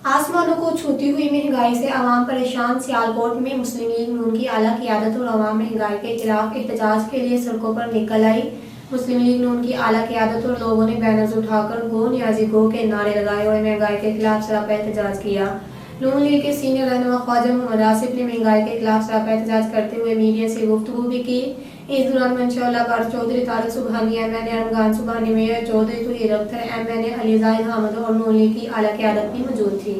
आसमानों को छूती हुई महंगाई से आवाम परेशान। सियालकोट में मुस्लिम लीग नून की आला क़यादत और आवाम महंगाई के खिलाफ एहतजाज के लिए सड़कों पर निकल आई। मुस्लिम लीग नून की आला क़यादत और लोगों ने बैनर्स उठाकर गो न्याजी गो के नारे लगाए और महंगाई के खिलाफ सरापा एहतजाज किया। नून लीग के सीनियर रहनुमा ख्वाजा मोहम्मद आसिफ ने महंगाई के खिलाफ सरापा एहतजाज करते हुए मीडिया से गुफ्तगू भी की। इस दौरान Mansha Chaudhry, Tariq Subhani MNA, Armaghan Subhani, mayor Chaudhry Tuheer Akhtar MNA, Ali Zahid Ahmed और नून लीग की आला क़यादत भी मौजूद थी।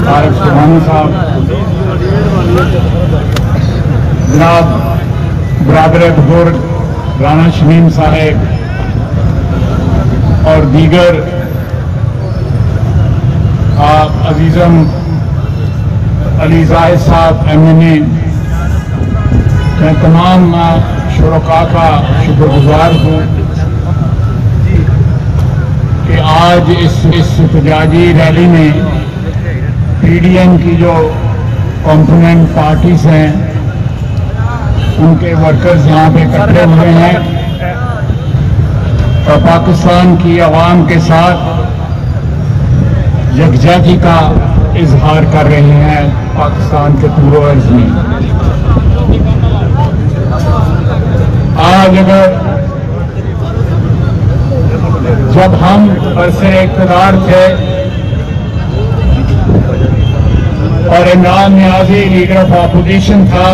तारिक सुबहानी साहब, जनाब बरादर बुजुर्ग राना शमीम साहब और दीगर अजीजम अली जाहिद साहब एमएनए, मैं तमाम शुरका का शुक्रगुजार हूँ कि आज इस एहतजाजी रैली में पीडीएम की जो कॉम्पोनेंट पार्टीज हैं उनके वर्कर्स यहाँ पे इकट्ठे हुए हैं और पाकिस्तान की आवाम के साथ यकजहती का इजहार कर रहे हैं पाकिस्तान के पूर्वज में। आज अगर जब हम बरसर इक़्तिदार थे और Imran Niazi leader of opposition था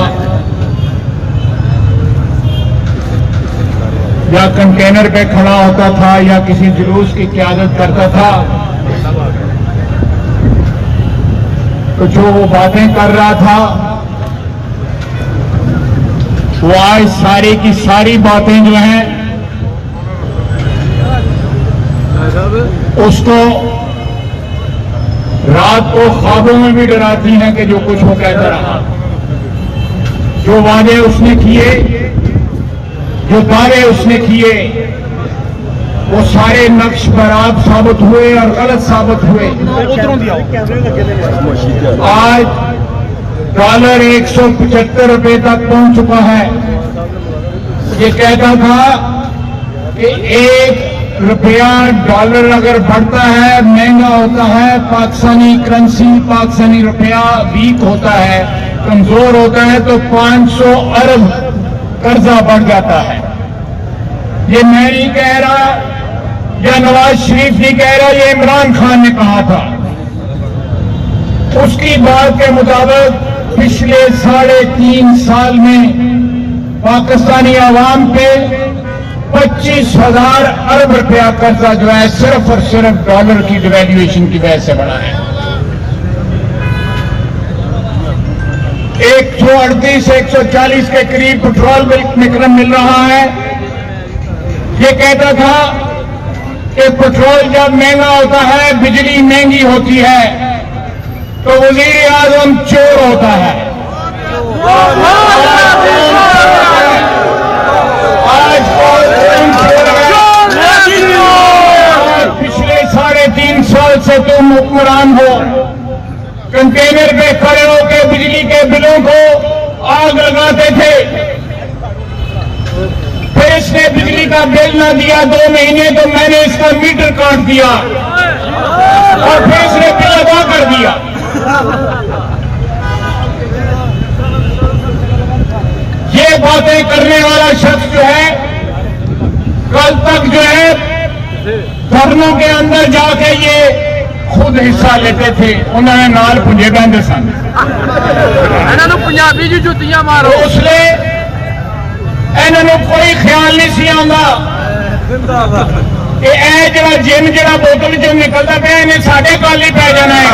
या कंटेनर पे खड़ा होता था या किसी जुलूस की क़यादत करता था, तो जो वो बातें कर रहा था वो आज सारी की सारी बातें जो हैं उसको रात को ख्वाबों में भी डराती हैं कि जो कुछ वो कहता रहा, जो वादे उसने किए, जो दावे उसने किए, वो सारे नक्श बराब साबित हुए और गलत साबित हुए। आज डॉलर 175 रुपए तक पहुंच चुका है। ये कहता था कि 1 रुपया डॉलर अगर बढ़ता है, महंगा होता है, पाकिस्तानी करेंसी, पाकिस्तानी रुपया वीक होता है, कमजोर होता है, तो 500 अरब कर्जा बढ़ जाता है। ये मैं नहीं कह रहा या नवाज शरीफ नहीं कह रहा, ये इमरान खान ने कहा था। उसकी बात के मुताबिक पिछले 3.5 साल में पाकिस्तानी आवाम पे 25,000 अरब रुपया कर्जा जो है सिर्फ और सिर्फ डॉलर की डिवैल्यूएशन की वजह से बढ़ा है। 138-140 के करीब पेट्रोल मिल रहा है। ये कहता था कि पेट्रोल जब महंगा होता है, बिजली महंगी होती है, तो वजीर आजम चोर होता है। आज पिछले 3.5 साल से तुम हुक्मरान हो, कंटेनर पे खड़े होकर बिजली के बिलों को आग लगाते थे, फिर इसने बिजली का बिल ना दिया 2 महीने, तो मैंने इसका मीटर काट दिया और फिर इसने बिल अदा कर दिया। ये बातें करने वाला शख्स जो है, कल तक जो है धरनों के अंदर जाके ये खुद हिस्सा लेते थे, उन्होंने नाल पुंजे बहते सन। पंजाबी जी जुतियां मारो, इसलिए इन्होंने कोई ख्याल नहीं सी आंदा कि जरा जिन जरा बोतल चो निकलता पे इन्हें साढ़े कल ही पै जाना है।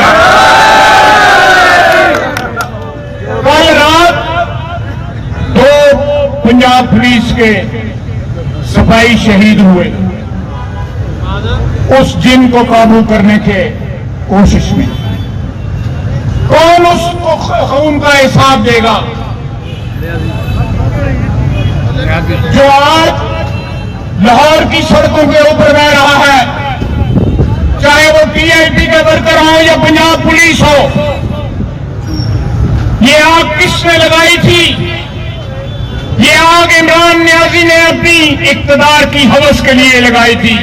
कल रात 2 पंजाब पुलिस के सिपाही शहीद हुए उस जिन को काबू करने के कोशिश में। कौन खून का हिसाब देगा। जो आज लाहौर की सड़कों के ऊपर बह रहा है, चाहे वो पीआईबी के वर्कर हो या पंजाब पुलिस हो, ये आग किसने लगाई थी? ये आग इमरान नियाजी ने अपनी इक्तदार की हवस के लिए लगाई थी।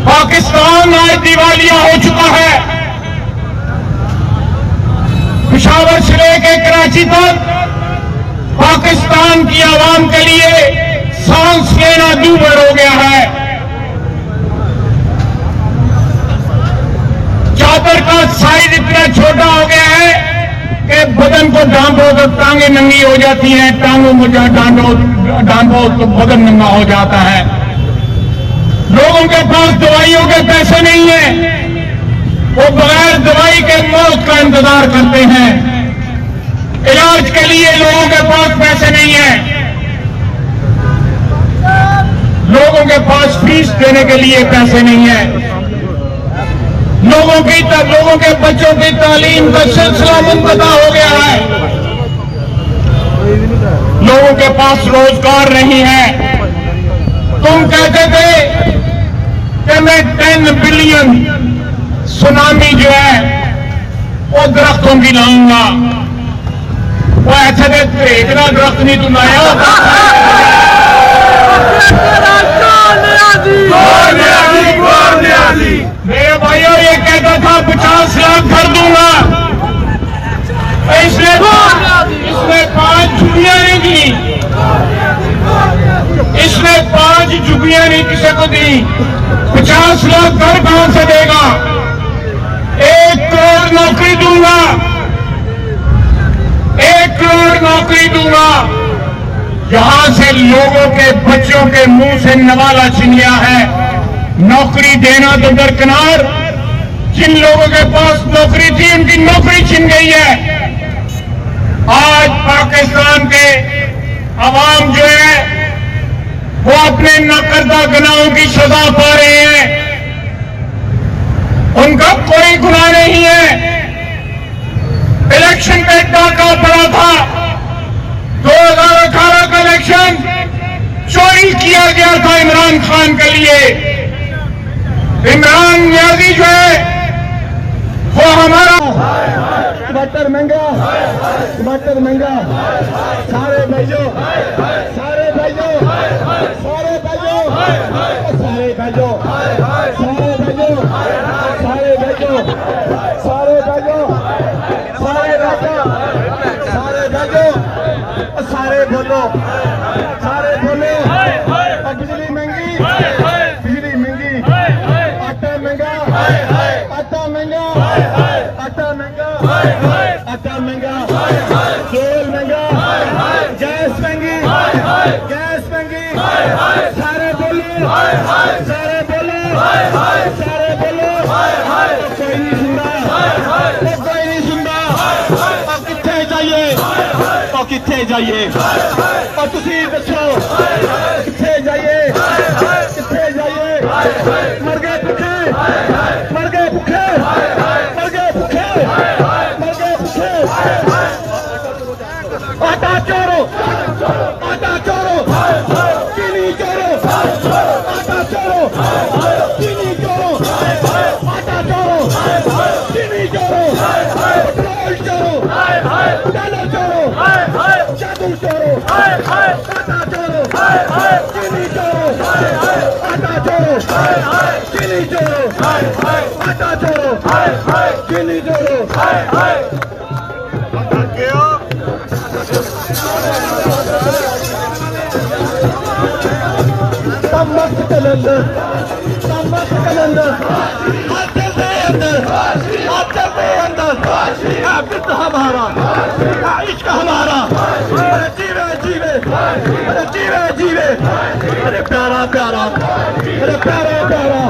पाकिस्तान आज दिवालिया हो चुका है। पेशावर से लेकर कराची तक पाकिस्तान की आवाम के लिए सांस लेना दूभर हो गया है। चादर का साइज इतना छोटा हो गया है कि बदन को ढांपो तो टांगे नंगी हो जाती हैं, टांगों को ढांपो तो बदन नंगा हो जाता है। लोगों के पास दवाइयों के पैसे नहीं है, वो बगैर दवाई के मौत का इंतजार करते हैं। इलाज के लिए लोगों के पास पैसे नहीं है, लोगों के पास फीस देने के लिए पैसे नहीं है, लोगों के बच्चों की तालीम का सिलसिला मुनक़ता हो गया है, लोगों के पास रोजगार नहीं है। तुम कहते थे कि मैं 10 बिलियन सुनामी जो है वो दरख्तों की लाऊंगा, वो ऐसे देते इतना दरख्त नहीं तुम लाया। मेरे भाइयों, ये कहता था 50 लाख कर दूंगा, इसने 5 झुग्गियां नहीं दी, इसने 5 झुग्गियां नहीं किसी को दी। 50 लाख घर कहां से देगा? 1 करोड़ नौकरी दूंगा, 1 करोड़ नौकरी दूंगा। यहां से लोगों के बच्चों के मुंह से नवाला छिन गया है। नौकरी देना तो दरकिनार, जिन लोगों के पास नौकरी थी उनकी नौकरी छिन गई है। आज पाकिस्तान के अवाम जो है वो अपने नाकर्दा गुनाहों की सजा पा रहे हैं, उनका कोई गुनाह नहीं है। इलेक्शन पे डाका पड़ा था, 2018 का इलेक्शन चोरी किया गया था इमरान खान के लिए। इमरान नियाजी जो है वो हमारा टमाटर महंगा, टमाटर महंगा। सारे भाइयों, सारे भाइयों, सारे भाइयों, सारे भाइयों, सारे भाइयों, सारे भाइयों, सारे भाइयों, सारे भाइयों, सारे भाइयों, सारे बोलो, सारे बोलो। बिजली महंगी, बिजली महंगी, आटा महंगा, आटा महंगा, आटा महंगा, आटा महंगा, तेल महंगा, गैस महंगी, गैस महंगी। सारे बोलो, सारे बोलो, सारे बोलो। कोई नहीं सुनता, कोई नहीं सुनता। अब कितने जाइए, और कितने जाइए, और तुसी दसो कितने जाइए, कितने जाइए। मर गए भुखे, मर गए भुखे, मर गए भुखे, मर गए भुखे। आटा चोरो, आटा चोरो, चीनी चोरो, आटा चोरो, चीनी चोरो, आटा चोरो, चीनी चोरो, पेट्रोल चोरो, डॉलर चोरो, जादू चोरो, आटा चोरो, चीनी चोरो, आटा चोरो, चीनी चोरो, आटा चोरो, चीनी चोरो। मस्त कलंदर, मस्त कलंदर, हाथ चलते अंदर, हाथ चलते अंदर। बिरद हमारा, इश्क हमारा, अरे जीवे जीवे, अरे जीवे जीवे, अरे प्यारा प्यारा, अरे प्यारा प्यारा,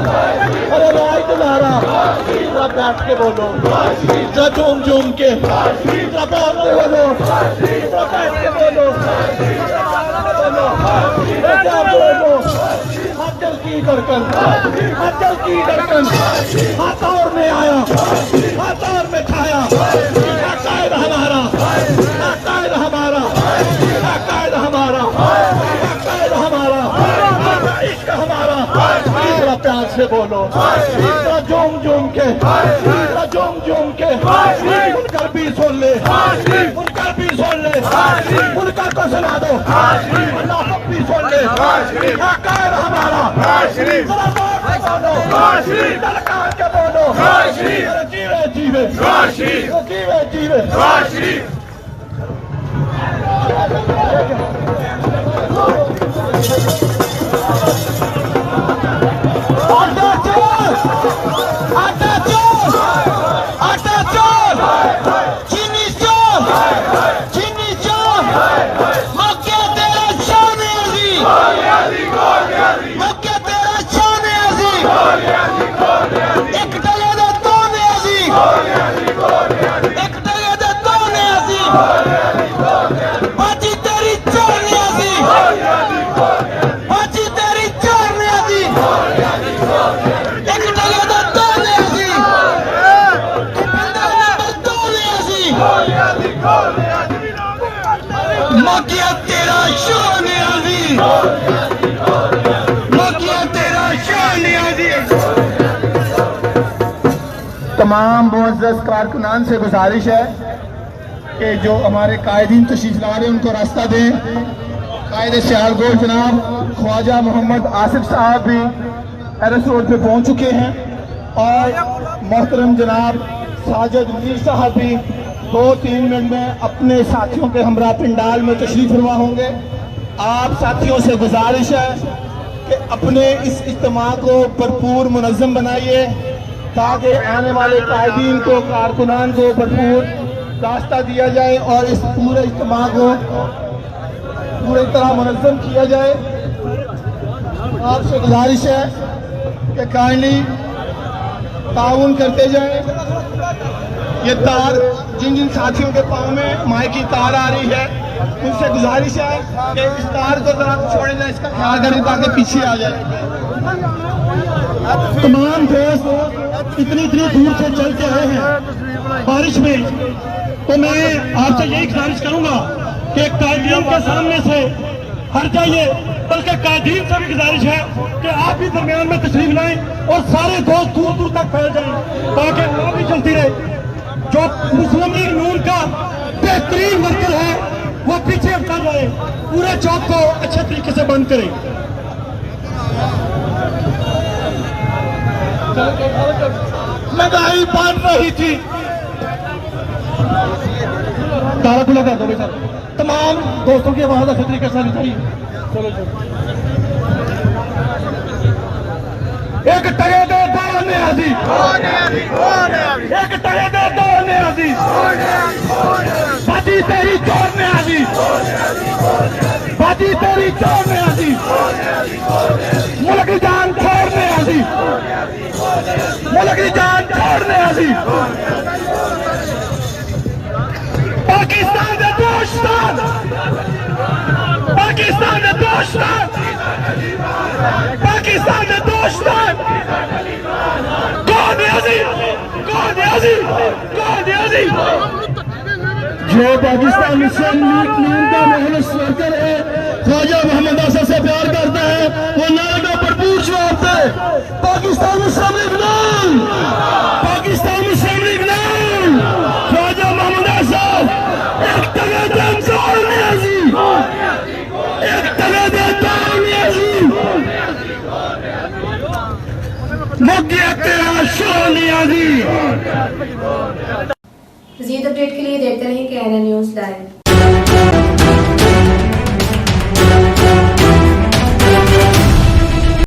अरे भाई तुम्हारा। जरा बैठ के बोलो, जरा झूम झूम के, जरा बैठ के बोलो, जरा बैठ के बोलो, क्या बोलो। हाथल की धड़कन, हाथल की धड़कन, हाथ और में आया, हाथ और में छाया। बोलो, जरा झूम झूम के, जरा झूम झूम के उनका भी सुन ले, उनका भी सुन ले, उनका को सुना दो, अल्लाह भी सुन ले। क्या कह हमारा जरा बोलो, ललकार के बोलो, जीवे जीवे जीवे जीवे। मौकिया तेरा शान अज़ीज़, मौकिया तेरा शान अज़ीज़। तमाम मुअज़्ज़ज़ कारकुनान से गुजारिश है कि जो हमारे कायदीन तशरीफ ला रहे हैं उनको रास्ता दें। कायदे सियालकोट जनाब ख्वाजा मोहम्मद आसिफ साहब भी हैरस रोड पे पहुंच चुके हैं और मोहतरम जनाब साजिद मीर साहब भी 2-3 मिनट में अपने साथियों के हमरा पंडाल में तशरीफ फरमा होंगे। आप साथियों से गुजारिश है कि अपने इस इज्तिमा को भरपूर मुनज़्ज़म बनाइए ताकि आने वाले कायदीन को कारकुनान को भरपूर रास्ता दिया जाए और इस पूरे इज्तिमा को पूरी तरह मुनज़्ज़म किया जाए। आपसे गुजारिश है कि काइंडली ताउन करते जाएं। ये तार जिन जिन साथियों के पाँव में माइक की तार आ रही है उनसे गुजारिश है कि इस तार को जरा छोड़े जाए, इसका ख्याल करें ताकि पीछे आ जाए। तमाम दोस्त इतनी दूर से चल के आए हैं बारिश में, तो मैं आपसे यही गुजारिश करूंगा कि कायदीन के सामने से हट जाइए, बल्कि कायदीन से भी गुजारिश है कि आप भी दरमियान में तशरीफ लाएं और सारे दोस्त दूर दूर तक फैल जाएं ताकि आप भी चलती रहे। जो मुस्लिम लीग नून का बेहतरीन वर्कर है वो पीछे हटता जाए, पूरे चौक को अच्छे तरीके से बंद करें। महंगाई बढ़ रही थी, ताला खुला कर दो बेटा, तमाम दोस्तों की आवाज अच्छे तरीके से आनी चाहिए। चलो चलो, एक टगे दे दो न्याज़ी, एक टगे दे दो न्याज़ी, बाजी तेरी चोर न्याज़ी, बाजी तेरी चोर न्याज़ी, मुल्क की जान छोड़ न्याज़ी, मुल्क की जान छोड़ न्याज़ी। पाकिस्तान दे दोस्तान, पाकिस्तान दे दोस्तान, पाकिस्तान दे दोस्तान, जो पाकिस्तान मुस्लिम लीग नून का महलस वर्कर है, ख्वाजा मोहम्मद आसिफ से प्यार करता है, वो नारे का भरपूर जवाब दे। पाकिस्तान मुस्लिम लीग नून, पाकिस्तान मुस्लिम लीग नून, ख्वाजा मोहम्मद आसिफ, एक तगड़े दम से न्याज़ी, एक तगड़े दम न्याज़ी, मौकिया तेरा शान न्याज़ी। मज़ीद अपडेट के लिए देखते रहें KNN न्यूज़ लाइव।